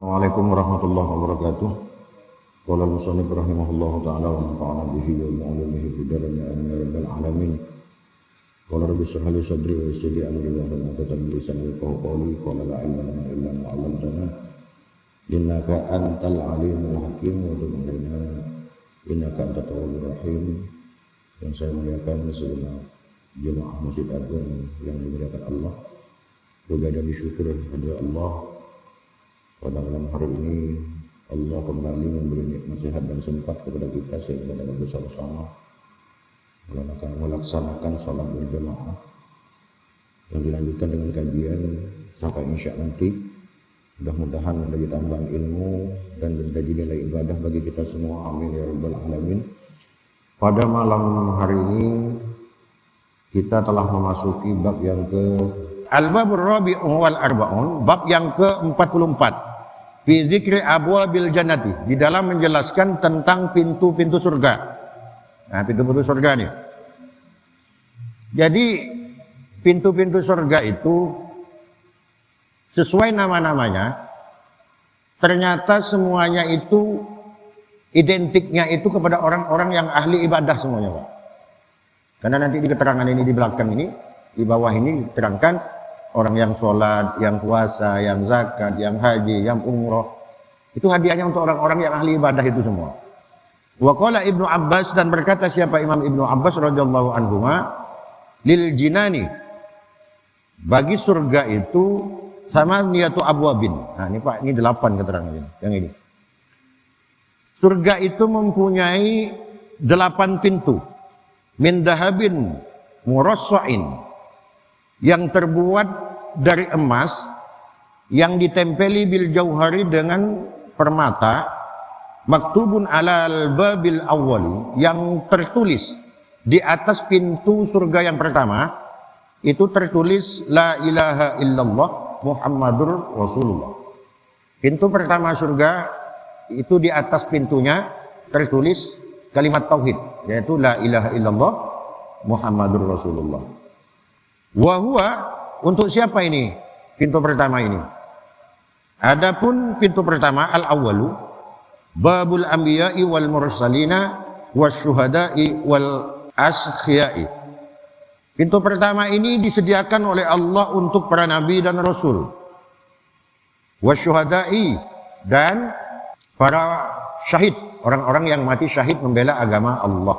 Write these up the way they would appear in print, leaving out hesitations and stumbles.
Assalamualaikum warahmatullahi wabarakatuh. Qala al-musannif rahimahullahu ta'ala wa nafa'ana bihi wa bi'ulumihi fid dharain amin ya rabbal alamin. Qala rabbi shrah li sadri wa yassir li amri wahlul 'uqdatam min lisani yafqahu qawli. Qala la ilma lana illa ma 'allamtana innaka antal alimul hakim wa tub 'alaina innaka antat tawwabur rahim. Yang saya muliakan segenap jemaah Masjid Agung yang dimuliakan Allah. Puja dan syukur kepada Allah. Pada malam hari ini Allah kembali memberi nikmat sehat dan sempat kepada kita sehingga dapat bersama-sama melaksanakan sholat berjamaah yang dilanjutkan dengan kajian sampai isya nanti. Mudah-mudahan menjadi tambahan ilmu dan menjadi nilai ibadah bagi kita semua. Amin ya rabbal alamin. Pada malam hari ini kita telah memasuki bab yang ke Al-Babur Rabi'u wal Arba'un, bab yang ke-44. Fi dzikri abwabil jannati, di dalam menjelaskan tentang pintu-pintu surga. Nah, pintu-pintu surga nih. Jadi pintu-pintu surga itu sesuai nama-namanya, ternyata semuanya itu identiknya itu kepada orang-orang yang ahli ibadah semuanya, Pak. Karena nanti di keterangan ini di belakang ini, di bawah ini diterangkan orang yang sholat, yang puasa, yang zakat, yang haji, yang umroh. Itu hadiahnya untuk orang-orang yang ahli ibadah itu semua. Wa qala Ibnu Abbas, dan berkata siapa Imam Ibnu Abbas radhiyallahu anhuma, lil jinani, bagi surga itu sama niyatu abwabin. Nah ini Pak, ini 8 keterangannya yang ini. Surga itu mempunyai 8 pintu. Min dahabin murassa'in, yang terbuat dari emas yang ditempeli bil jauhari dengan permata, maktubun alal babil awwali, yang tertulis di atas pintu surga yang pertama itu tertulis la ilaha illallah Muhammadur Rasulullah. Pintu pertama surga itu di atas pintunya tertulis kalimat tauhid, yaitu la ilaha illallah Muhammadur Rasulullah. Wahua, untuk siapa ini pintu pertama ini? Adapun pintu pertama al-awwalu babul anbiya'i wal mursalina wasyuhada'i wal askhiyai. Pintu pertama ini disediakan oleh Allah untuk para nabi dan rasul. Wasyuhada'i, dan para syahid, orang-orang yang mati syahid membela agama Allah.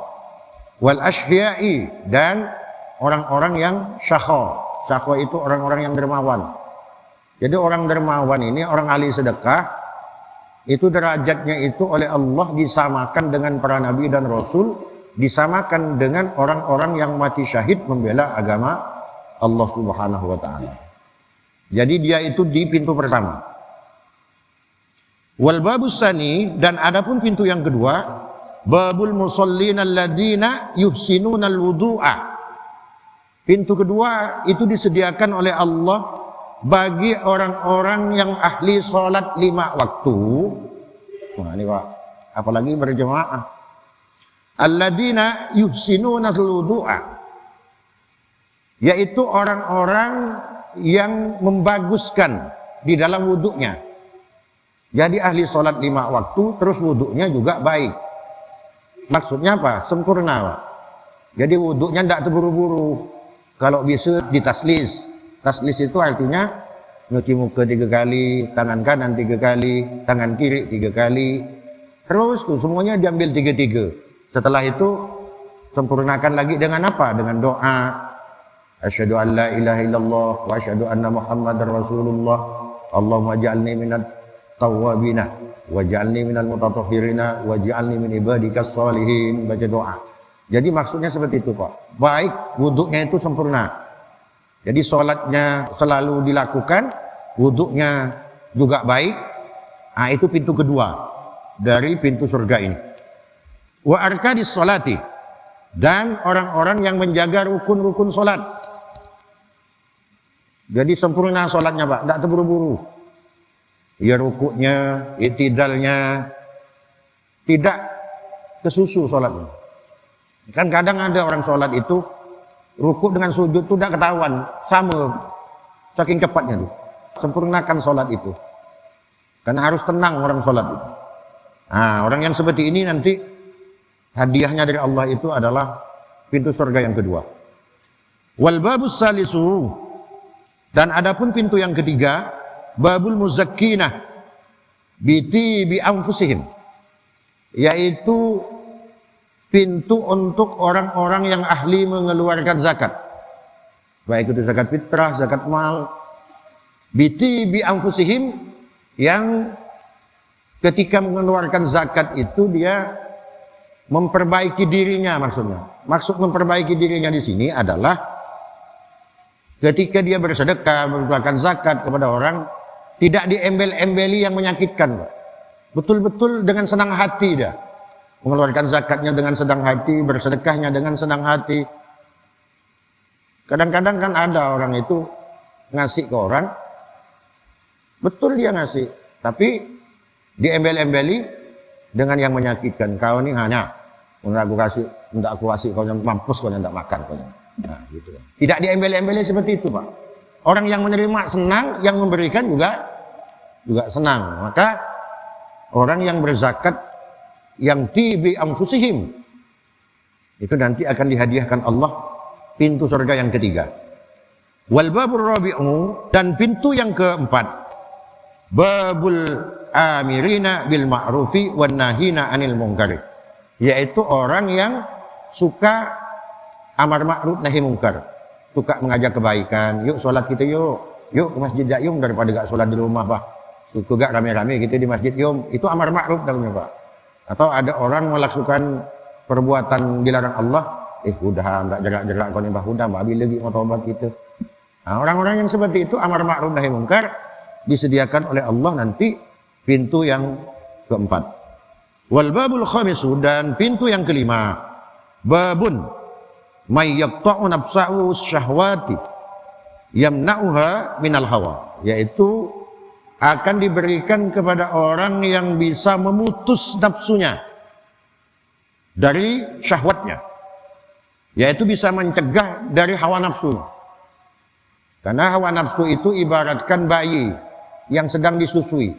Wal askhiyai, dan orang-orang yang syakha. Syakha itu orang-orang yang dermawan. Jadi orang dermawan ini, orang ahli sedekah, itu derajatnya itu oleh Allah disamakan dengan para nabi dan rasul, disamakan dengan orang-orang yang mati syahid membela agama Allah Subhanahu wa taala. Jadi dia itu di pintu pertama. Wal babus tsani, dan adapun pintu yang kedua, babul musallin alladziina yuhsinuna al-wudu'a. Pintu kedua itu disediakan oleh Allah bagi orang-orang yang ahli sholat 5 waktu. Wah ini Pak, apalagi berjemaah. Alladzina yuhsinuna al-wudu'a, yaitu orang-orang yang membaguskan di dalam wuduknya. Jadi ahli sholat 5 waktu, terus wuduknya juga baik. Maksudnya apa? Sempurna Pak. Jadi wuduknya tidak terburu-buru. Kalau bisa ditaslis. Taslis itu artinya nyuci muka 3 kali, tangan kanan 3 kali, tangan kiri 3 kali. Terus tuh semuanya diambil 3-3. Setelah itu sempurnakan lagi dengan apa? Dengan doa. Asyhadu an la ilaha illallah wa asyhadu anna Muhammadar Rasulullah. Allahumma ja'alni minat tawwabina wa ja'alni minal mutatahhirina wa ja'alni min ibadikas sholihin. Baca doa. Jadi maksudnya seperti itu Pak. Baik, wuduknya itu sempurna. Jadi sholatnya selalu dilakukan, wuduknya juga baik. Nah itu pintu kedua dari pintu surga ini. Wa arkadis sholati, dan orang-orang yang menjaga rukun-rukun sholat. Jadi sempurna sholatnya Pak, tidak terburu-buru. Ya rukuknya, i'tidalnya, tidak kesusu sholatnya. Kan kadang ada orang sholat itu rukuk dengan sujud itu tidak ketahuan, sama saking cepatnya tuh. Sempurnakan sholat itu. Karena harus tenang orang sholat itu. Nah, orang yang seperti ini nanti hadiahnya dari Allah itu adalah pintu surga yang kedua. Wal babus salisu, dan adapun pintu yang ketiga, babul muzakkinah bi anfusihim, yaitu pintu untuk orang-orang yang ahli mengeluarkan zakat. Baik itu zakat fitrah, zakat mal. Bi anfusihim, yang ketika mengeluarkan zakat itu dia memperbaiki dirinya maksudnya. Maksud memperbaiki dirinya di sini adalah ketika dia bersedekah, mengeluarkan zakat kepada orang, tidak diembel-embeli yang menyakitkan. Betul-betul dengan senang hati dia. Mengeluarkan zakatnya dengan senang hati, bersedekahnya dengan senang hati. Kadang-kadang kan ada orang itu ngasih ke orang, betul dia ngasih, tapi diembel-embeli dengan yang menyakitkan. Kau ini hanya aku kasih, tidak aku kasih, kau yang mampus, kau yang tidak makan, kau yang. Nah, gitu. Tidak diembel-embeli seperti itu, Pak. Orang yang menerima senang, yang memberikan juga senang. Maka orang yang berzakat yang bi anfusihim itu nanti akan dihadiahkan Allah pintu surga yang ketiga. Wal babur rabi'u, dan pintu yang keempat, babul amirina bil ma'rufi wan nahina 'anil munkar, yaitu orang yang suka amar ma'ruf nahi munkar, suka mengajak kebaikan. Yuk sholat kita yuk ke masjid yuk, daripada gak sholat di rumah, Pak. Suka gak rame-rame gitu di masjid yuk, itu amar ma'ruf namanya, Pak. Atau ada orang melakukan perbuatan dilarang Allah, udah enggak jerak-jerak kau nih, udah babi lagi mau tobat gitu. Nah, orang-orang yang seperti itu amar ma'ruf nahi munkar disediakan oleh Allah nanti pintu yang keempat. Wal babul khamisu, dan pintu yang kelima, babun may yaqta'u nafsahu syahwati yamna'uha minal hawa, yaitu akan diberikan kepada orang yang bisa memutus nafsunya dari syahwatnya, yaitu bisa mencegah dari hawa nafsu. Karena hawa nafsu itu ibaratkan bayi yang sedang disusui.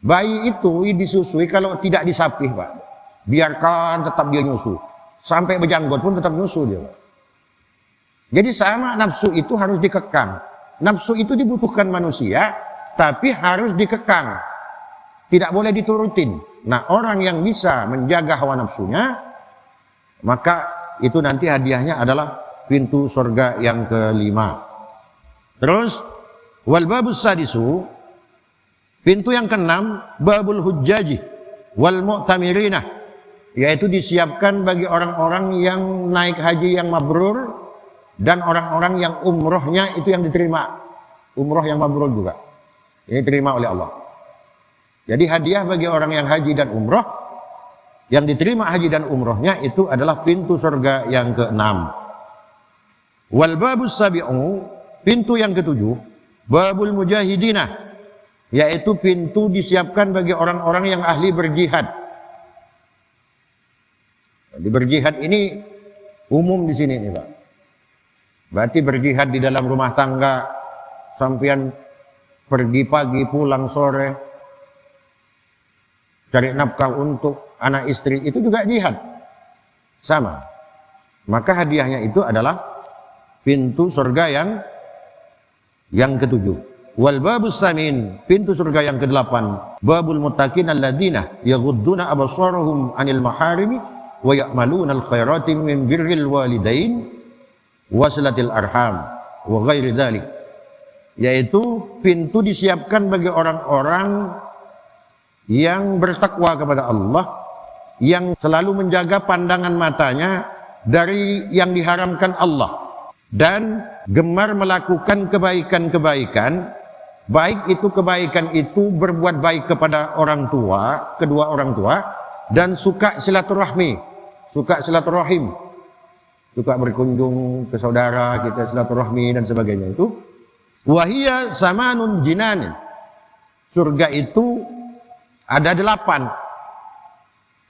Bayi itu disusui kalau tidak disapih, Pak. Biarkan tetap dia nyusu. Sampai berjanggut pun tetap nyusu dia, Pak. Jadi sama, nafsu itu harus dikekang. Nafsu itu dibutuhkan manusia, tapi harus dikekang. Tidak boleh diturutin. Nah, orang yang bisa menjaga hawa nafsunya, maka itu nanti hadiahnya adalah pintu surga yang kelima. Terus wal babus sadisu, pintu yang keenam, babul hujjaji wal mu'tamirina, yaitu disiapkan bagi orang-orang yang naik haji yang mabrur dan orang-orang yang umrohnya itu yang diterima. Umroh yang mabrur juga ini diterima oleh Allah. Jadi hadiah bagi orang yang haji dan umroh, yang diterima haji dan umrohnya itu adalah pintu surga yang keenam. Wal babus sabi'u, pintu yang ketujuh, babul mujahidina, yaitu pintu disiapkan bagi orang-orang yang ahli berjihad. Jadi berjihad ini umum di sini nih, Pak. Berarti berjihad di dalam rumah tangga, sampean pergi pagi pulang sore, cari nafkah untuk anak istri, itu juga jihad. Sama. Maka hadiahnya itu adalah pintu surga yang ketujuh. Wal babus samin, pintu surga yang kedelapan, babul muttaqin alladzina yaghudduna absarahum 'anil maharimi wa ya'maluna al-khairati min birril walidain wasilatil arham wa ghairi dzalik, yaitu pintu disiapkan bagi orang-orang yang bertakwa kepada Allah, yang selalu menjaga pandangan matanya dari yang diharamkan Allah, dan gemar melakukan kebaikan-kebaikan, baik itu kebaikan itu berbuat baik kepada orang tua, kedua orang tua, dan suka silaturahmi, suka silaturahim, suka berkunjung ke saudara kita, silaturahmi dan sebagainya. Itu wahia samanun jinanin, surga itu ada 8.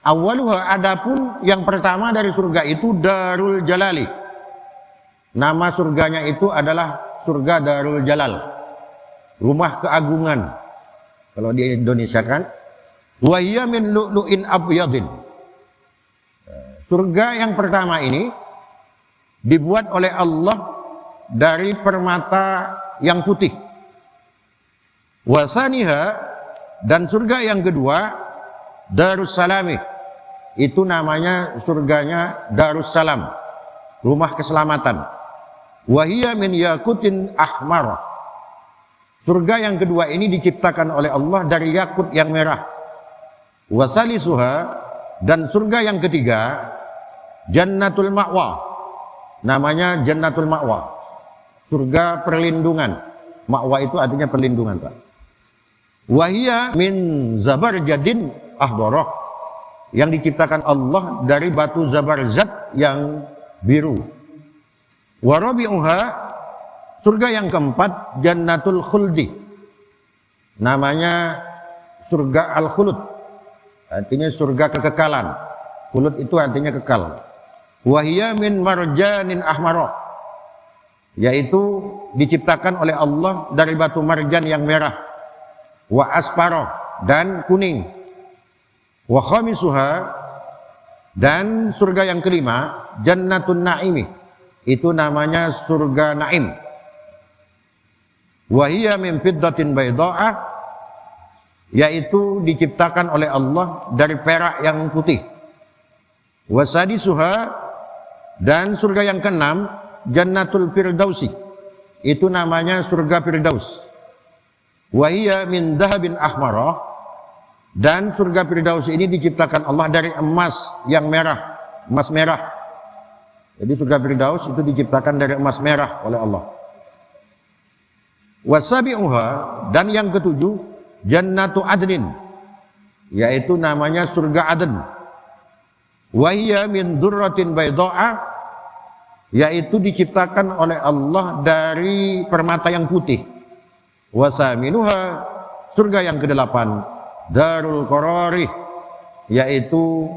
Awaluha, adapun yang pertama dari surga itu Darul Jalali. Nama surganya itu adalah surga Darul Jalal, rumah keagungan. Kalau di Indonesia kan, wa hiya min lu'lu'in abyadin. Surga yang pertama ini dibuat oleh Allah dari permata yang putih. Wasaniha, dan surga yang kedua Darussalami. Itu namanya surganya Darussalam, rumah keselamatan. Wa hiya min yakutin ahmar. Surga yang kedua ini diciptakan oleh Allah dari yakut yang merah. Wa salisuha, dan surga yang ketiga Jannatul Ma'wa. Namanya Jannatul Ma'wa, surga perlindungan. Ma'wa itu artinya perlindungan, Pak. Wa hiya min zabarjadin ahdharah, yang diciptakan Allah dari batu zabarzat yang biru. Wa rabi'uha, surga yang keempat Jannatul Khuldi. Namanya surga Al-Khulud, artinya surga kekekalan. Khulud itu artinya kekal. Wa hiya min marjanin ahmara, yaitu diciptakan oleh Allah dari batu marjan yang merah. Wa asfara, dan kuning. Wa khamisuha, dan surga yang kelima Jannatun Naimi. Itu namanya surga Naim. Wa hiya min fiddatin baydha'ah, yaitu diciptakan oleh Allah dari perak yang putih. Wa sadisuha, dan surga yang keenam Jannatul Firdausi. Itu namanya surga Firdaus. Wa hiya min dhahabin ahmara, dan surga Firdaus ini diciptakan Allah dari emas yang merah, emas merah. Jadi surga Firdaus itu diciptakan dari emas merah oleh Allah. Wasabi'uha, dan yang ketujuh Jannatu Adnin, yaitu namanya surga Aden. Wa hiya min durratin baydha'ah, yaitu diciptakan oleh Allah dari permata yang putih. Wasaminuha, surga yang kedelapan Darul Qarari, yaitu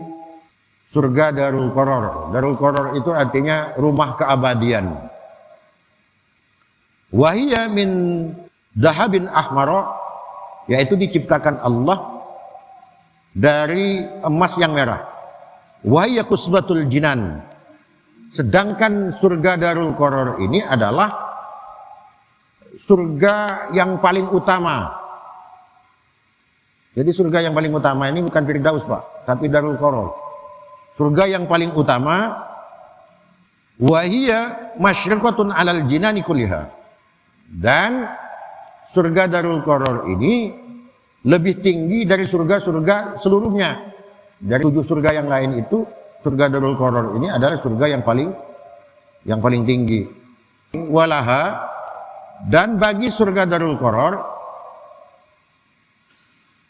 surga Darul Qarar. Darul Qarar itu artinya rumah keabadian. Wahiyya min dahabin ahmara, yaitu diciptakan Allah dari emas yang merah. Wahiyya kusbatul jinan, sedangkan surga Darul Qarar ini adalah surga yang paling utama. Jadi surga yang paling utama ini bukan Firdaus, Pak, tapi Darul Qarar. Surga yang paling utama, wahiyya masyriqatun alal jinani kulliha. Dan surga Darul Qarar ini lebih tinggi dari surga-surga seluruhnya. Dari 7 surga yang lain itu, surga Darul Qarar ini adalah surga yang paling tinggi. Walaha, dan bagi surga Darul Qarar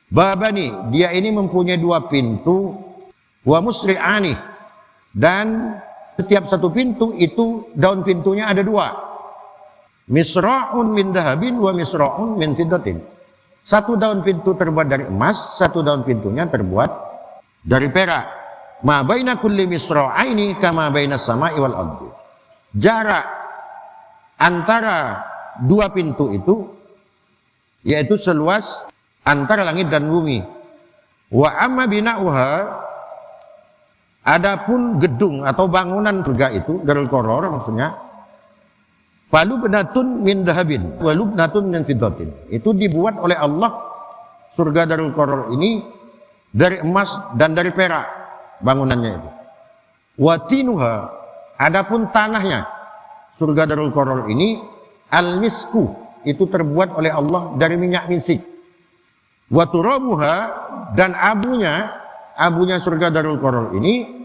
babani, dia ini mempunyai 2 pintu. Wa musri'ani, dan setiap satu pintu itu daun pintunya ada 2. Misra'un min dahabin wa misra'un min fiddatin. Satu daun pintu terbuat dari emas, satu daun pintunya terbuat dari perak. Ma baina kulli misra'aini kama baina samai wal ardi. Jarak antara 2 pintu itu yaitu seluas antara langit dan bumi. Wa amma bina'uha, adapun gedung atau bangunan surga itu Darul Qarar maksudnya, falubnatun min dahabin walubnatun min fiddatin. Itu dibuat oleh Allah surga Darul Qarar ini dari emas dan dari perak bangunannya itu. Watinuha, adapun tanahnya surga Darul Qarar ini al-misku, itu terbuat oleh Allah dari minyak misik. Waturabuha, dan abunya surga Darul Qarar ini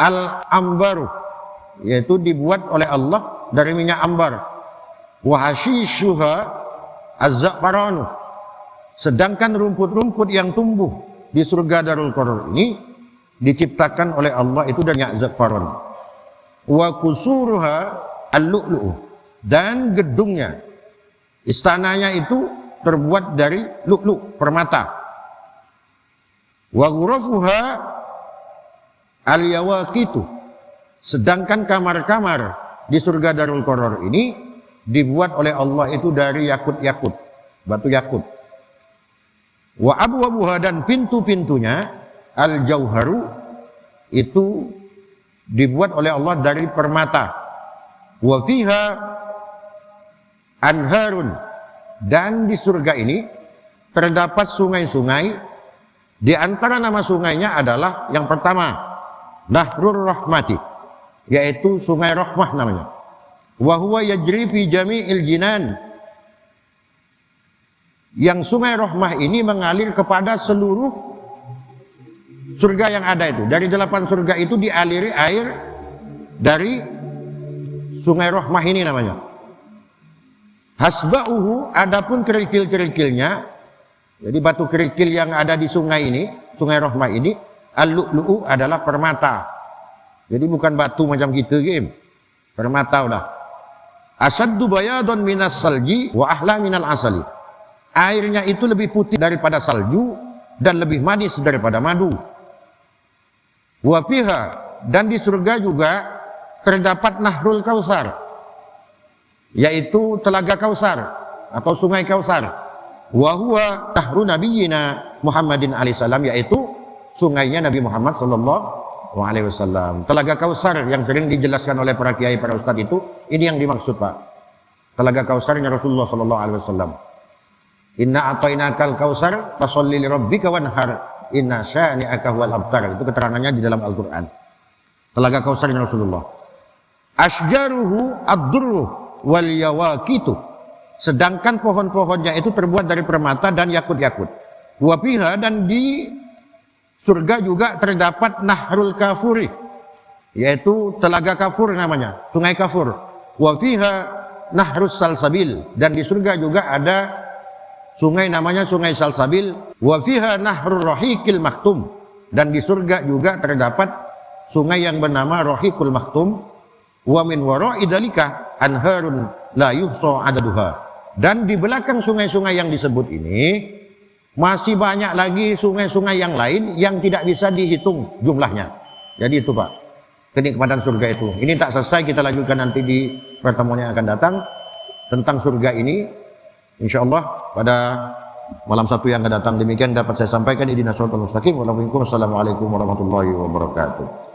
al-ambaru, yaitu dibuat oleh Allah dari minyak ambar. Wa hashishuha az-za'faranu, sedangkan rumput-rumput yang tumbuh di surga Darul Qarar ini diciptakan oleh Allah itu dari minyak za'faran. Wa kusuruha al-lu'lu'u, dan gedungnya, istananya itu terbuat dari lu'lu', permata. Wa ghurafuha al-yawaqitu, sedangkan kamar-kamar di surga Darul Qarar ini dibuat oleh Allah itu dari yakut-yakut, batu yakut. Wa abwabuha, dan pintu-pintunya al-jauharu itu dibuat oleh Allah dari permata. Wa fiha anharun, dan di surga ini terdapat sungai-sungai. Di antara nama sungainya adalah yang pertama Nahrur Rahmati, yaitu sungai rahmah namanya. Wa huwa yajri fi jami'il jinan, yang sungai rahmah ini mengalir kepada seluruh surga yang ada itu. Dari 8 surga itu dialiri air dari sungai rahmah ini namanya. Hasba'uhu, adapun kerikil-kerikilnya, jadi batu kerikil yang ada di sungai ini, sungai rahmah ini, al-lu'lu'u adalah permata. Jadi bukan batu macam kita game, permata udah. Asaddu bayadun minas salji wa ahla minal asali. Airnya itu lebih putih daripada salju dan lebih manis daripada madu. Wa fiha, dan di surga juga terdapat Nahrul Kautsar, yaitu telaga Kautsar atau sungai Kautsar. Wa huwa nahru nabiyina Muhammadin alaihi salam, yaitu sungainya Nabi Muhammad sallallahu alaihi wasallam. Telaga Kautsar yang sering dijelaskan oleh para kiai, para ustadz itu, ini yang dimaksud, Pak. Telaga Kautsarnya Rasulullah sallallahu alaihi wasallam. Inna atainakal kautsar fasholli li rabbika wanhar inna syani'aka huwal abtar. Itu keterangannya di dalam Al-Qur'an. Telaga Kautsarnya Rasulullah. Asjaruhu ad-durru wal yawaqitu, sedangkan pohon-pohonnya itu terbuat dari permata dan yakut-yakut. Wa fiha, dan di surga juga terdapat Nahrul Kafuri, yaitu telaga Kafur namanya, sungai Kafur. Wa fiha Nahrus Salsabil, dan di surga juga ada sungai namanya sungai Salsabil. Wa fiha Nahrur Rahiqil Maktum, dan di surga juga terdapat sungai yang bernama Rahiqul Maktum. Wa min wara'i dzalika anharun la yuhsa adaduha, dan di belakang sungai-sungai yang disebut ini masih banyak lagi sungai-sungai yang lain yang tidak bisa dihitung jumlahnya. Jadi itu, Pak, kenikmatan surga itu. Ini tak selesai, kita lanjutkan nanti di pertemuan yang akan datang tentang surga ini, insyaallah pada malam Sabtu yang akan datang. Demikian dapat saya sampaikan. Ihdinas shiratal mustaqim. Wassalamualaikum warahmatullahi wabarakatuh.